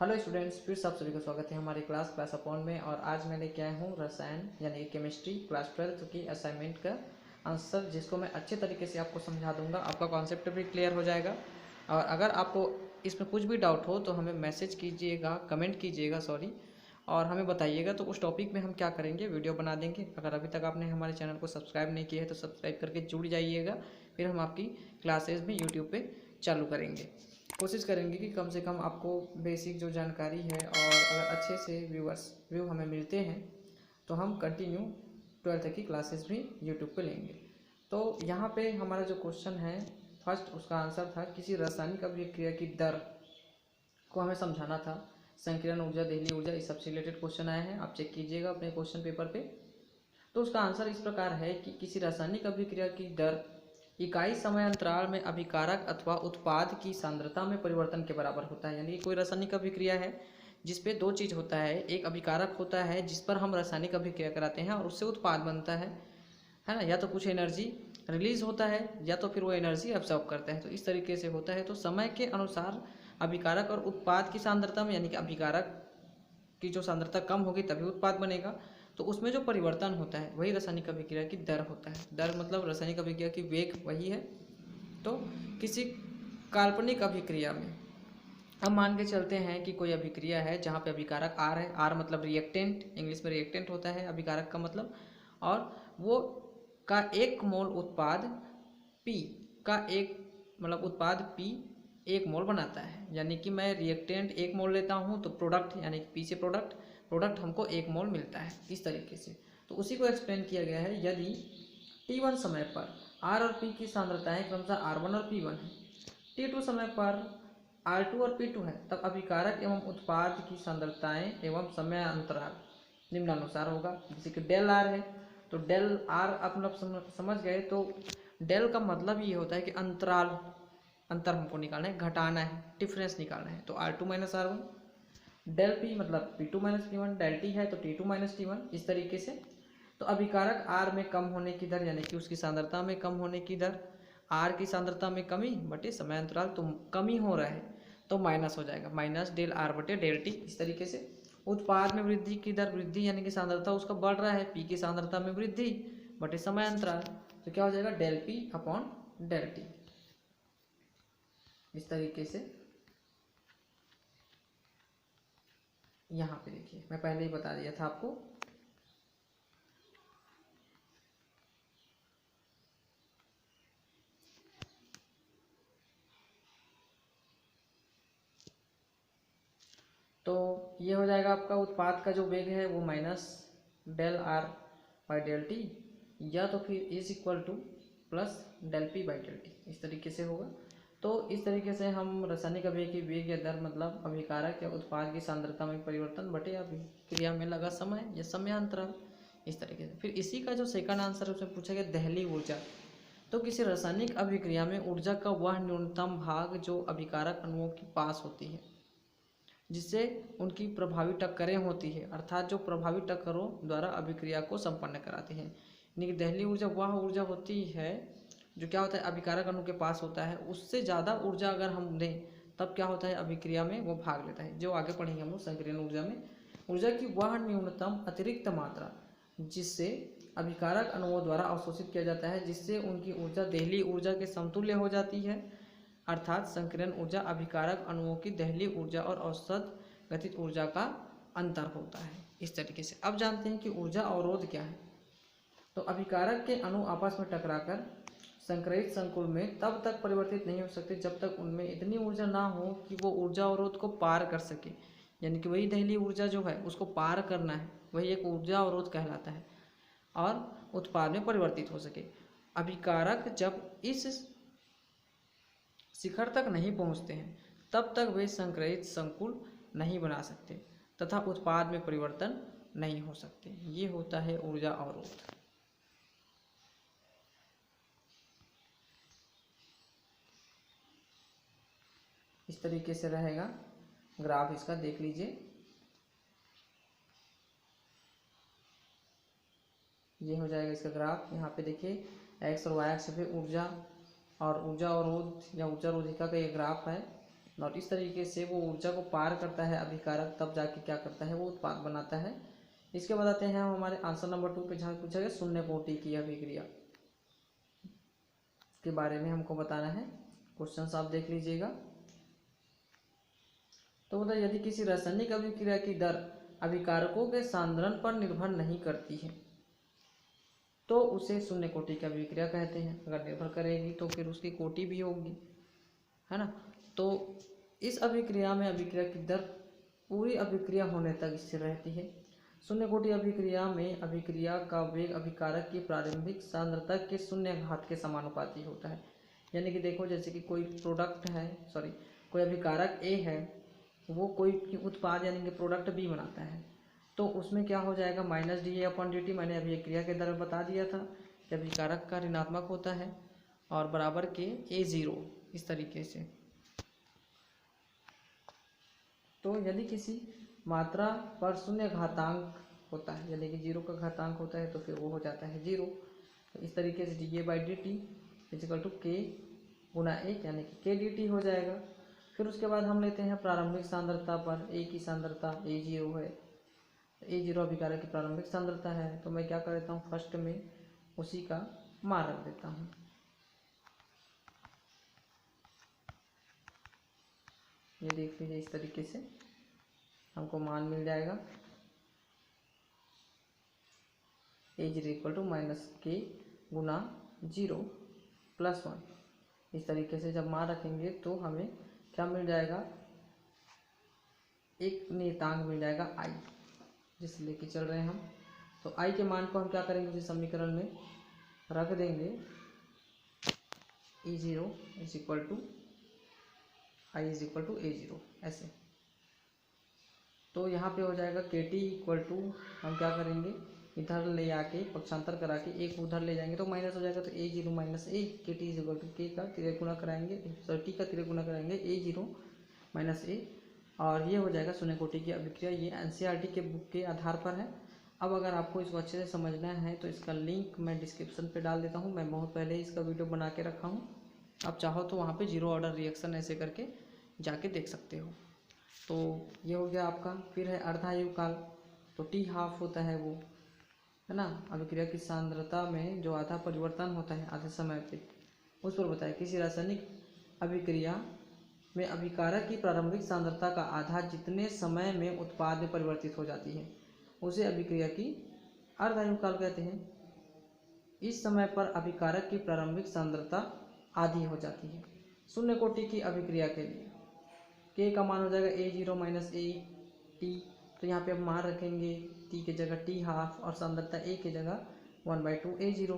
Hello students, फिर से आप सभी का स्वागत है हमारी क्लास अपॉन में। और आज मैं लेके आया हूँ रसायन यानी केमिस्ट्री क्लास 12 की असाइनमेंट का आंसर, जिसको मैं अच्छे तरीके से आपको समझा दूंगा। आपका कॉन्सेप्ट भी क्लियर हो जाएगा। और अगर आपको इसमें कुछ भी डाउट हो तो हमें मैसेज कीजिएगा, कमेंट कीजिएगा सॉरी, और हमें बताइएगा। तो उस टॉपिक में हम क्या करेंगे, वीडियो बना देंगे। अगर अभी तक आपने हमारे चैनल को सब्सक्राइब नहीं किया है तो सब्सक्राइब करके जुड़ जाइएगा। फिर हम आपकी क्लासेज भी यूट्यूब पे चालू करेंगे। कोशिश करेंगे कि कम से कम आपको बेसिक जो जानकारी है, और अगर अच्छे से व्यू हमें मिलते हैं तो हम कंटिन्यू 12th की क्लासेस भी यूट्यूब पे लेंगे। तो यहाँ पे हमारा जो क्वेश्चन है फर्स्ट, उसका आंसर था किसी रासायनिक अभिक्रिया की दर को हमें समझाना था। संकीर्ण ऊर्जा, देहली ऊर्जा, इस सबसे रिलेटेड क्वेश्चन आए हैं। आप चेक कीजिएगा अपने क्वेश्चन पेपर पे। तो उसका आंसर इस प्रकार है कि किसी रासायनिक अभिक्रिया की दर इकाई समय अंतराल में अभिकारक अथवा उत्पाद की सांद्रता में परिवर्तन के बराबर होता है। यानी कि कोई रासायनिक अभिक्रिया है जिसपे दो चीज़ होता है, एक अभिकारक होता है जिस पर हम रासायनिक अभिक्रिया कराते हैं और उससे उत्पाद बनता है ना। या तो कुछ एनर्जी रिलीज होता है या तो फिर वो एनर्जी एब्जॉर्ब करता है। तो इस तरीके से होता है। तो समय के अनुसार अभिकारक और उत्पाद की सांद्रता में, यानी कि अभिकारक की जो सांद्रता कम होगी तभी उत्पाद बनेगा। तो उसमें जो परिवर्तन होता है वही रासायनिक अभिक्रिया की दर होता है। दर मतलब रासायनिक अभिक्रिया की वेग वही है। तो किसी काल्पनिक अभिक्रिया में हम मान के चलते हैं कि कोई अभिक्रिया है जहाँ पे अभिकारक आर है। आर मतलब रिएक्टेंट, इंग्लिश में रिएक्टेंट होता है अभिकारक का मतलब। और वो का एक मोल उत्पाद पी का एक मतलब उत्पाद पी एक मोल बनाता है। यानी कि मैं रिएक्टेंट एक मोल लेता हूँ तो प्रोडक्ट यानी कि पी से प्रोडक्ट हमको एक मोल मिलता है, इस तरीके से। तो उसी को एक्सप्लेन किया गया है। यदि T1 समय पर R और P की सांद्रताएं क्रमशः R1 और P1 है, T2 समय पर R2 और P2 है, तब अभिकारक एवं उत्पाद की सांद्रताएं एवं समय अंतराल निम्नानुसार होगा। जैसे कि डेल आर है तो डेल आर आप लोग समझ गए। तो डेल का मतलब ये होता है कि अंतराल, अंतर हमको निकालना है, घटाना है, डिफरेंस निकालना है। तो R2 minus R1, del P मतलब P2 minus P1, del T है तो T2 माइनस T1, इस तरीके से। तो अभिकारक R में कम होने की दर यानी कि उसकी सांद्रता में कम होने की दर, R की सांद्रता में कमी बटे समय अंतराल, तो कमी हो रहा है तो माइनस हो जाएगा, माइनस डेल आर बटे डेल टी, इस तरीके से। उत्पाद में वृद्धि की दर, वृद्धि यानी कि सांद्रता उसका बढ़ रहा है, पी की सांद्रता में वृद्धि बटे समय अंतराल, तो क्या हो जाएगा del P upon del T, इस तरीके से। यहाँ पे देखिए मैं पहले ही बता दिया था आपको। तो ये हो जाएगा आपका उत्पाद का जो वेग है वो minus del R by del T, या तो फिर is equal to plus del P by del T, इस तरीके से होगा। तो इस तरीके से हम रासायनिक अभिक्रिया की वेग या दर मतलब अभिकारक या उत्पाद की सांद्रता में परिवर्तन बटे अभिक्रिया में लगा समय या समय अंतराल, इस तरीके से। फिर इसी का जो सेकंड आंसर है उसमें पूछा गया दहली ऊर्जा। तो किसी रासायनिक अभिक्रिया में ऊर्जा का वह न्यूनतम भाग जो अभिकारक अणुओं के पास होती है जिससे उनकी प्रभावी टक्करें होती है, अर्थात जो प्रभावी टक्करों द्वारा अभिक्रिया को संपन्न कराते हैं। यानी कि दहली ऊर्जा वह ऊर्जा होती है जो क्या होता है अभिकारक अणु के पास होता है, उससे ज़्यादा ऊर्जा अगर हम दें तब क्या होता है अभिक्रिया में वो भाग लेता है। जो आगे पढ़ेंगे हम लोग संकीर्ण ऊर्जा में, ऊर्जा की वह न्यूनतम अतिरिक्त मात्रा जिससे अभिकारक अणुओं द्वारा अवशोषित किया जाता है, जिससे उनकी ऊर्जा दहली ऊर्जा के समतुल्य हो जाती है। अर्थात संकीर्ण ऊर्जा अभिकारक अणुओं की दहली ऊर्जा और औसत गतिज ऊर्जा का अंतर होता है, इस तरीके से। अब जानते हैं कि ऊर्जा अवरोध क्या है। तो अभिकारक के अणु आपस में टकराकर संक्रयित संकुल में तब तक परिवर्तित नहीं हो सकते जब तक उनमें इतनी ऊर्जा ना हो कि वो ऊर्जा अवरोध को पार कर सके। यानी कि वही दहली ऊर्जा जो है उसको पार करना है, वही एक ऊर्जा अवरोध कहलाता है, और उत्पाद में परिवर्तित हो सके। अभिकारक जब इस शिखर तक नहीं पहुंचते हैं तब तक वे संक्रयित संकुल नहीं बना सकते तथा उत्पाद में परिवर्तन नहीं हो सकते। ये होता है ऊर्जा अवरोध। इस तरीके से रहेगा ग्राफ, इसका देख लीजिए। ये हो जाएगा इसका ग्राफ। यहाँ पे देखिए एक्स और वाई अक्ष पे ऊर्जा और ऊर्जा अवरोध या ऊर्जा रोधिका का ये ग्राफ है। और इस तरीके से वो ऊर्जा को पार करता है अभिकारक, तब जाके क्या करता है वो उत्पाद बनाता है। इसके बाद आते हैं हम हमारे आंसर नंबर 2 पे, जहाँ पूछा गया शून्य कोटि की अभिक्रिया के बारे में हमको बताना है। क्वेश्चन आप देख लीजिएगा। तो बताइए, यदि किसी रासायनिक अभिक्रिया की दर अभिकारकों के सांद्रण पर निर्भर नहीं करती है तो उसे शून्य कोटि की अभिक्रिया कहते हैं। अगर निर्भर करेगी तो फिर उसकी कोटि भी होगी, है ना। तो इस अभिक्रिया में अभिक्रिया की दर पूरी अभिक्रिया होने तक स्थिर रहती है। शून्य कोटि अभिक्रिया में अभिक्रिया का वेग अभिकारक की प्रारंभिक सांद्रता के शून्य घात के समानुपाती होता है। यानी कि देखो, जैसे कि कोई प्रोडक्ट है, कोई अभिकारक ए है, वो कोई उत्पाद यानी कि प्रोडक्ट बी बनाता है, तो उसमें क्या हो जाएगा, minus D A upon D T. मैंने अभिक्रिया के दर में बता दिया था कि अभिकारक का ऋणात्मक होता है और बराबर के ए जीरो, इस तरीके से। तो यदि किसी मात्रा पर शून्य घातांक होता है, यानी कि जीरो का घातांक होता है, तो फिर वो हो जाता है जीरो। तो इस तरीके से D A by D T is equal to के गुना एक, यानी कि के डी टी हो जाएगा। फिर उसके बाद हम लेते हैं प्रारंभिक सांद्रता पर। ए की सांद्रता ए जीरो है, ए जीरो अभिकारक की प्रारंभिक सांद्रता है। तो मैं क्या कर देता हूँ, फर्स्ट में उसी का मान रख देता हूँ। ये देख लीजिए, इस तरीके से हमको मान मिल जाएगा। ए जीरो इक्वल टू माइनस के गुना जीरो प्लस वन। इस तरीके से जब मान रखेंगे तो हमें क्या मिल जाएगा, एक नियतांक मिल जाएगा आई, जिसे लेके चल रहे हैं हम। तो आई के मान को हम क्या करेंगे, उसी समीकरण में रख देंगे। E zero is equal to I is equal to A zero, ऐसे। तो यहाँ पे हो जाएगा के टी इक्वल टू, हम क्या करेंगे, इधर ले आके पक्षांतर करा के एक उधर ले जाएंगे तो माइनस हो जाएगा। तो ए जीरो माइनस ए, के टी इज इक्वल टू के का तिर्यक गुना कराएंगे, सॉरी टी का तिर्यक गुना कराएंगे, ए जीरो माइनस ए, और ये हो जाएगा शून्य कोटि की अभिक्रिया। ये एनसीईआरटी के बुक के आधार पर है। अब अगर आपको इसको अच्छे से समझना है तो इसका लिंक मैं डिस्क्रिप्शन पे डाल देता हूँ। मैं बहुत पहले ही इसका वीडियो बना के रखा हूँ, आप चाहो तो वहाँ पे जीरो ऑर्डर रिएक्शन ऐसे करके जाके देख सकते हो। तो ये हो गया आपका। फिर है अर्धायु काल। तो टी हाफ होता है वो, है ना। अभिक्रिया की सांद्रता में जो आधा परिवर्तन होता है आधे समय पे, उस पर बताया किसी रासायनिक अभिक्रिया में अभिकारक की प्रारंभिक सांद्रता का आधा जितने समय में उत्पाद में परिवर्तित हो जाती है उसे अभिक्रिया की अर्धायु काल कहते हैं। इस समय पर अभिकारक की प्रारंभिक सांद्रता आधी हो जाती है। शून्य कोटि की अभिक्रिया के लिए के का मान हो जाएगा ए जीरो माइनस ए टी। तो यहाँ पे हम मान रखेंगे टी की जगह टी हाफ और सांद्रता ए की जगह 1/2 ए जीरो।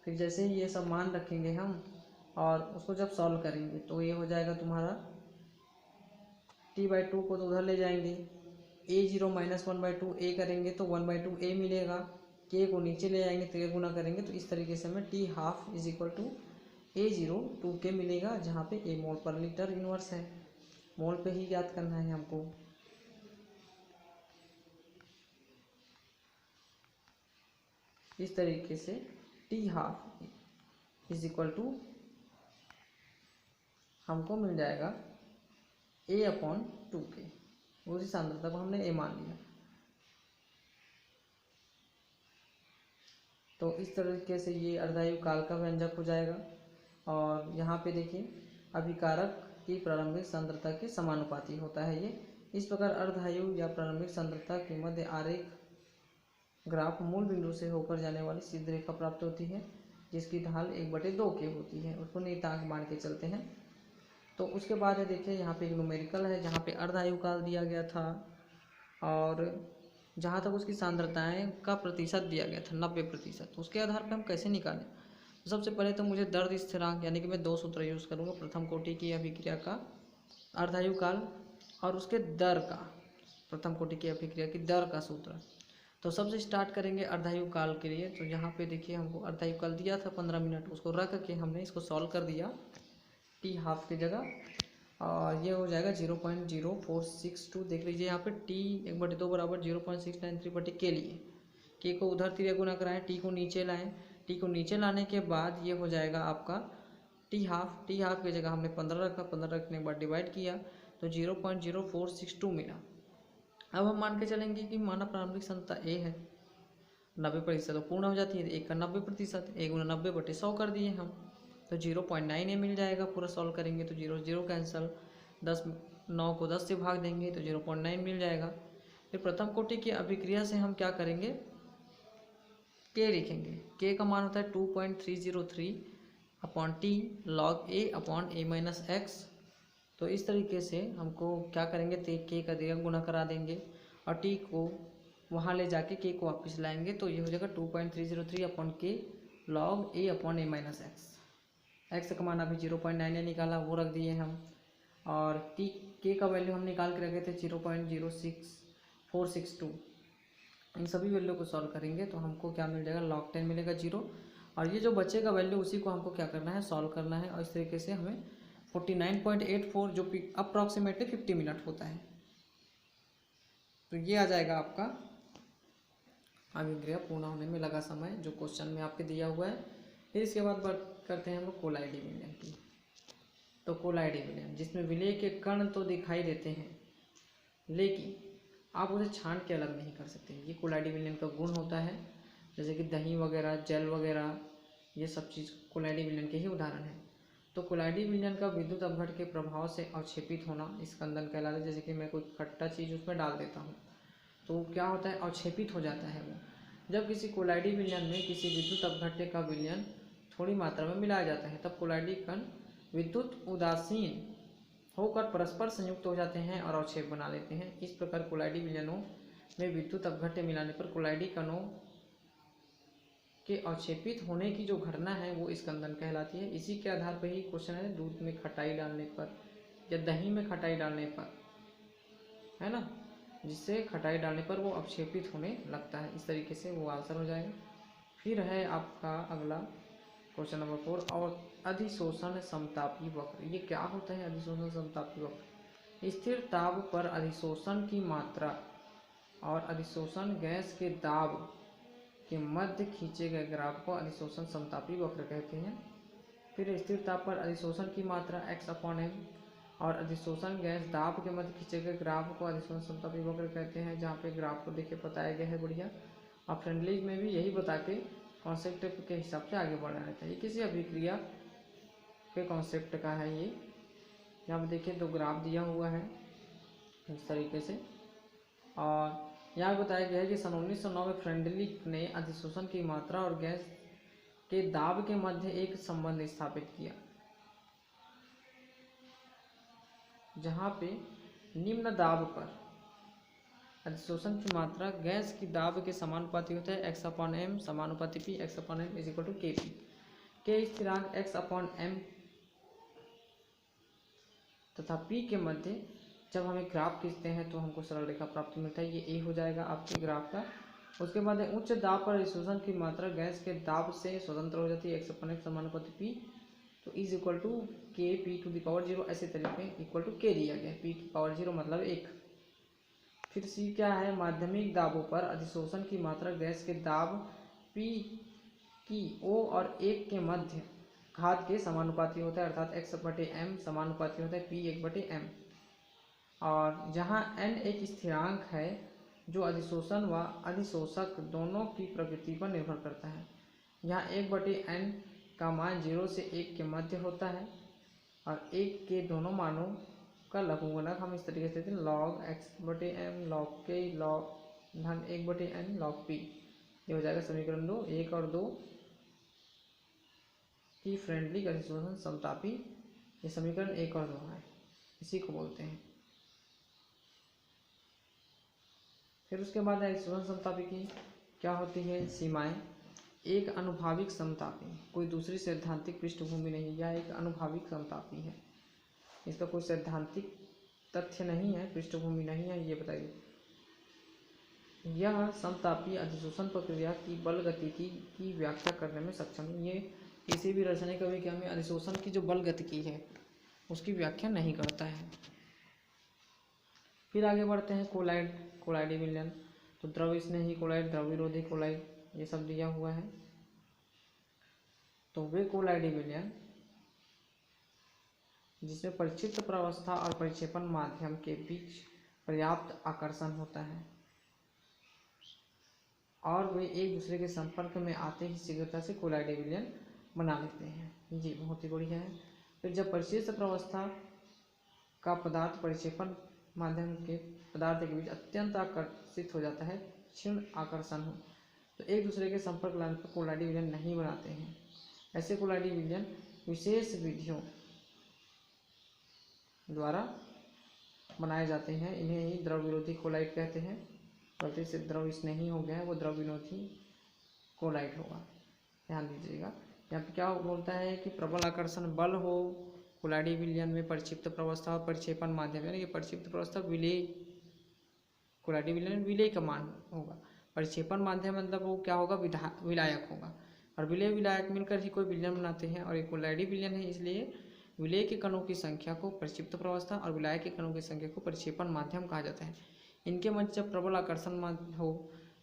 फिर जैसे ही ये सब मान रखेंगे हम और उसको जब सॉल्व करेंगे तो ये हो जाएगा तुम्हारा t/2 को तो उधर ले जाएंगे, ए जीरो माइनस 1/2 ए करेंगे तो 1/2 ए मिलेगा। के को नीचे ले जाएंगे तो गुना करेंगे, तो इस तरीके से हमें T half is equal to A zero 2 के मिलेगा, जहाँ पे ए मोल पर लीटर इनवर्स है। मोल पे ही याद करना है हमको। इस तरीके से T half is equal to हमको मिल जाएगा ए अपॉन 2 के। उसी सांद्रता को हमने ए मान लिया। तो इस तरीके से ये अर्धायु काल का व्यंजक हो जाएगा। और यहाँ पे देखिए, अभिकारक की प्रारंभिक सांद्रता के समानुपाती होता है ये। इस प्रकार अर्धायु या प्रारंभिक सांद्रता के मध्य आरेख ग्राफ मूल बिंदु से होकर जाने वाली सीधी रेखा प्राप्त होती है, जिसकी ढाल 1/2 की होती है। उसको नियतांक मान के चलते हैं। तो उसके बाद है देखिए, यहाँ पे एक न्यूमेरिकल है जहाँ पे अर्धायु काल दिया गया था और जहाँ तक उसकी सांद्रताएं का प्रतिशत दिया गया था 90%। तो उसके आधार पर हम कैसे निकालें। तो सबसे पहले तो मुझे दर्द स्थिरांक यानी कि मैं 2 सूत्र यूज़ करूँगा। प्रथम कोटि की अभिक्रिया का अर्धायु काल और उसके दर का, प्रथम कोटि की अभिक्रिया की दर का सूत्र। तो सबसे स्टार्ट करेंगे अर्धायु काल के लिए। तो यहाँ पे देखिए, हमको अर्धायु काल दिया था 15 मिनट, उसको रख के हमने इसको सॉल्व कर दिया टी हाफ की जगह, और ये हो जाएगा 0.0462। देख लीजिए यहाँ पे टी 1/2 बराबर 0.693 के लिए के को उधर तिर्यक गुना कराएं, टी को नीचे लाएं। टी को नीचे लाने के बाद ये हो जाएगा आपका टी हाफ की जगह हमने 15 रखा, 15 रखने के बाद डिवाइड किया तो 0.0462 मिला। अब हम मान के चलेंगे कि माना प्रारंभिक क्षमता ए है 90% तो पूर्ण हो जाती है, एक का 90%, 1/90/100 कर दिए हम तो 0.9 मिल जाएगा। पूरा सॉल्व करेंगे तो 0 0 कैंसल, 10 9 को 10 से भाग देंगे तो 0.9 मिल जाएगा। फिर प्रथम कोटि की अभिक्रिया से हम क्या करेंगे, के लिखेंगे। के का मान होता है 2.303 अपॉन टी लॉग ए अपॉन ए माइनस एक्स। तो इस तरीके से हमको क्या करेंगे, तो के का देगा गुणा करा देंगे और टी को वहाँ ले जाके के को वापस लाएंगे तो ये हो जाएगा 2.303 अपॉन के लॉग ए अपॉन ए माइनस एक्स। एक्स का मान अभी 0.9 निकाला वो रख दिए हम, और टी के का वैल्यू हम निकाल के रखे थे 0.06462। इन सभी वैल्यू को सॉल्व करेंगे तो हमको क्या मिल जाएगा, log 10 मिलेगा 0, और ये जो बचेगा वैल्यू उसी को हमको क्या करना है, सॉल्व करना है। और इस तरीके से हमें 49.84 जो अप्रॉक्सीमेटली 50 मिनट होता है, तो ये आ जाएगा आपका अभिक्रिया पूर्ण होने में लगा समय जो क्वेश्चन में आपके दिया हुआ है। फिर इसके बाद बात करते हैं हम लोग कोलाइडी विलयन की। तो कोलाइडी विलयन जिसमें विलय के कण तो दिखाई देते हैं लेकिन आप उसे छान के अलग नहीं कर सकते, ये कोलाइडी विलयन का गुण होता है। जैसे कि दही वगैरह, जेल वगैरह, ये सब चीज़ कोलाइडी विलयन के ही उदाहरण हैं। तो कोलाइडी विलयन का विद्युत अपघट के प्रभाव से अवक्षेपित होना स्कंदन कहलाता है। जैसे कि मैं कोई खट्टा चीज़ उसमें डाल देता हूँ तो क्या होता है, अवक्षेपित हो जाता है वो। जब किसी कोलाइडी विलयन में किसी विद्युत अपघट्य का विलयन थोड़ी मात्रा में मिलाया जाता है तब कोलाइडी कण विद्युत उदासीन होकर परस्पर संयुक्त हो जाते हैं और अवक्षेप बना लेते हैं। इस प्रकार कोलाइडी विलयनों में विद्युत अपघट्य मिलाने पर कोलाइडी कणों के अवक्षेपित होने की जो घटना है वो स्कंदन कहलाती है। इसी के आधार पर ही क्वेश्चन है दूध में खटाई डालने पर या दही में खटाई डालने पर, है ना, जिससे खटाई डालने पर वो अवक्षेपित होने लगता है। इस तरीके से वो आंसर हो जाएगा। फिर है आपका अगला क्वेश्चन नंबर 4, और अधिशोषण समतापी वक्र। ये क्या होता है अधिशोषण समतापी वक्र? स्थिर ताप पर अधिशोषण की मात्रा और अधिशोषण गैस के दाब के मध्य खींचे गए ग्राफ को अधिशोषण समतापी वक्र कहते हैं। फिर स्थिर ताप पर अधिशोषण की मात्रा x/m और अधिशोषण गैस दाब के मध्य खींचे गए ग्राफ को अधिशोषण समतापी वक्र कहते हैं। जहाँ पे ग्राफ को देखिए बताया गया है बढ़िया, और फ्रेंडली में भी यही बता के कॉन्सेप्ट के हिसाब से आगे बढ़ना रहता है। ये किसी अभिक्रिया के कॉन्सेप्ट का है। ये यहाँ पे देखिए दो ग्राफ दिया हुआ है इस तरीके से, और यहाँ बताया गया है कि सन 1909 में फ्रेंडली ने अधिशोषण की मात्रा और गैस के दाब के मध्य एक संबंध स्थापित किया, जहाँ पे निम्न दाब पर अधिशोषण की मात्रा गैस की दाब के समानुपाती होता है x/m समानुपाती p x/m is equal to kp। के स्थिरांक x/m तथा p के मध्य जब हमें ग्राफ खींचते हैं तो हमको सरल रेखा प्राप्त मिलता है। ये a हो जाएगा आपके ग्राफ का। उसके बाद उच्च दाब पर अधिशोषण की मात्रा गैस के दाब से स्वतंत्र हो जाती है x/m समानुपाती p, तो इज इक्वल टू के पी टू द पावर 0 ऐसे तरीके इक्वल टू के दिया गया, p की पावर 0 मतलब 1। फिर सी क्या है, माध्यमिक दाबों पर अधिशोषण की मात्रा गैस के दाब P की O और 1 के मध्य घात के समानुपाती होता है, अर्थात x/m समानुपाती होता है P 1/m। और जहाँ n एक स्थिरांक है जो अधिशोषण व अधिशोषक दोनों की प्रकृति पर निर्भर करता है। यहाँ 1/n का मान 0 से 1 के मध्य होता है और 1 के दोनों मानों का लघुगणक हम इस तरीके से log x/m log k log धन 1/n log p। ये हो जाएगा समीकरण 2। 1 और 2 की फ्रेंडली अधिशोषण समतापी, ये समीकरण 1 और 2 है, इसी को बोलते हैं। फिर उसके बाद अधिशोषण समतापी की क्या होती है सीमाएं। एक अनुभाविक समतापी, कोई दूसरी सैद्धांतिक पृष्ठभूमि नहीं, यह एक अनुभाविक समतापी है, इसका कोई सैद्धांतिक तथ्य नहीं है, पृष्ठभूमि नहीं है, ये बताइए। यह समतापी अधिशोषण प्रक्रिया की बल गतिकी की व्याख्या करने में सक्षम है। ये किसी भी रासायनिक अभिक्रिया में अधिशोषण की जो बल गतिकी है उसकी व्याख्या नहीं करता है। फिर आगे बढ़ते हैं कोलाइडी विलयन। तो द्रव स्नेही कोलाइड, द्रव विरोधी कोलाइड, ये सब दिया हुआ है। तो वे कोलाइडी विलयन जिसमें परिक्षिप्त प्रावस्था और परिक्षेपण माध्यम के बीच पर्याप्त आकर्षण होता है और वे एक दूसरे के संपर्क में आते ही शीघ्रता से कोलाइडी विलयन बना लेते हैं। जी बहुत ही बढ़िया है। फिर जब परिशिष्ट प्रावस्था का पदार्थ परिक्षेपण माध्यम के पदार्थ के बीच अत्यंत आकर्षित हो जाता है, क्षीण आकर्षण हो, तो एक दूसरे के संपर्क लाने पर कोलाइडी विलयन नहीं बनाते हैं। ऐसे कोलाइडी विलयन विशेष विधियों द्वारा बनाए जाते हैं। इन्हें ही द्रव विरोधी कोलाइड कहते हैं। गलती से द्रव इस नहीं हो गया है, वो द्रव विरोधी कोलाइड होगा, ध्यान दीजिएगा। यहाँ पे क्या बोलता है कि प्रबल आकर्षण बल हो कोलाइडी विलयन में परिक्षिप्त प्रावस्था और परिक्षेपण माध्यम, यानी कि परिक्षिप्त प्रावस्था विलेय, कोलाइडी विलयन विलेय का मान होगा। परिक्षेपण माध्यम मतलब वो क्या होगा, विलायक होगा। और विलेय विलायक मिलकर ही कोई विलयन बनाते हैं और एक कोलाइडी विलयन है, इसलिए विलेय के कणों की संख्या को परिक्षिप्त प्रावस्था और विलायक के कणों की संख्या को परिक्षेपण माध्यम कहा जाता है। इनके मध्य जब प्रबल आकर्षण हो,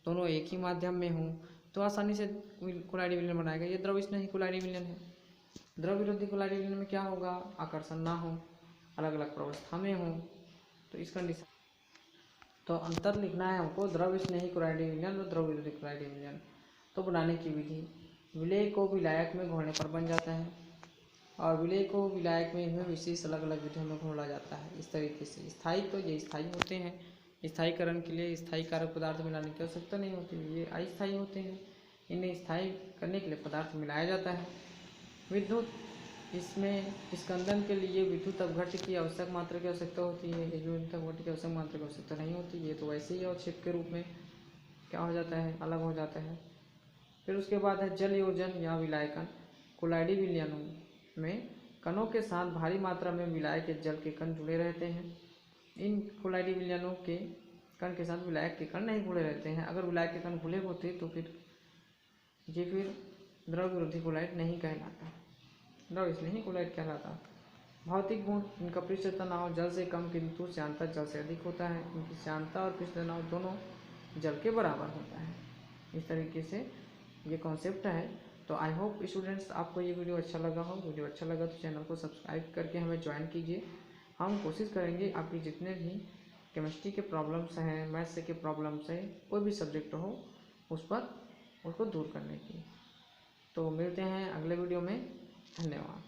दोनों एक ही माध्यम में हो, तो आसानी से कोलाइडी विलयन बनाएगा। ये द्रव स्नेही कोलाइडी विलयन है। द्रव विरोधी कोलाइडी विलयन में क्या होगा, आकर्षण ना हो, अलग अलग प्रावस्था में हो, तो इस कंडीशन तो अंतर लिखना है हमको द्रव स्नेही कोलाइडी विलयन और द्रव विरोधी कोलाइडी विलयन। तो बनाने की विधि, विलेय को विलायक में घोलने पर बन जाता है और विलेय को विलायक में इनमें विशेष अलग अलग विधियों में घोला जाता है। इस तरीके से स्थायी, तो ये स्थायी होते हैं। स्थायीकरण के लिए स्थायी कारक पदार्थ मिलाने की आवश्यकता नहीं होती, ये अस्थायी होते हैं। इन्हें स्थायी करने के लिए पदार्थ मिलाया जाता है। विद्युत, इसमें स्कंदन के लिए विद्युत अपघट्य की आवश्यक मात्रा की आवश्यकता होती है। विद्युत अपघट्य की आवश्यक मात्रा की आवश्यकता नहीं होती, ये तो वैसे ही अवक्षेप के रूप में क्या हो जाता है, अलग हो जाता है। फिर उसके बाद है जल योजन या विलायकन। कोलाइडी विलयनों में कणों के साथ भारी मात्रा में विलायक के जल के कण जुड़े रहते हैं। इन कोलाइडी विलयनों के कण के साथ विलायक के कण नहीं जुड़े रहते हैं। अगर विलायक के कण खुले होते तो फिर द्रव विरोधी कोलाइड नहीं कहलाता, द्रव स्नेही कोलाइड कहलाता। भौतिक गुण, इनका पृष्ठ तनाव जल से कम किंतु श्यानता जल से अधिक होता है। इनकी श्यानता और पृष्ठ तनाव दोनों जल के बराबर होता है। इस तरीके से ये कॉन्सेप्ट है। तो आई होप स्टूडेंट्स आपको ये वीडियो अच्छा लगा हो। वीडियो अच्छा लगा तो चैनल को सब्सक्राइब करके हमें ज्वाइन कीजिए। हम कोशिश करेंगे आपकी जितने भी केमिस्ट्री के प्रॉब्लम्स हैं, मैथ्स के प्रॉब्लम्स हैं, कोई भी सब्जेक्ट हो उस पर उसको दूर करने की। तो मिलते हैं अगले वीडियो में। धन्यवाद।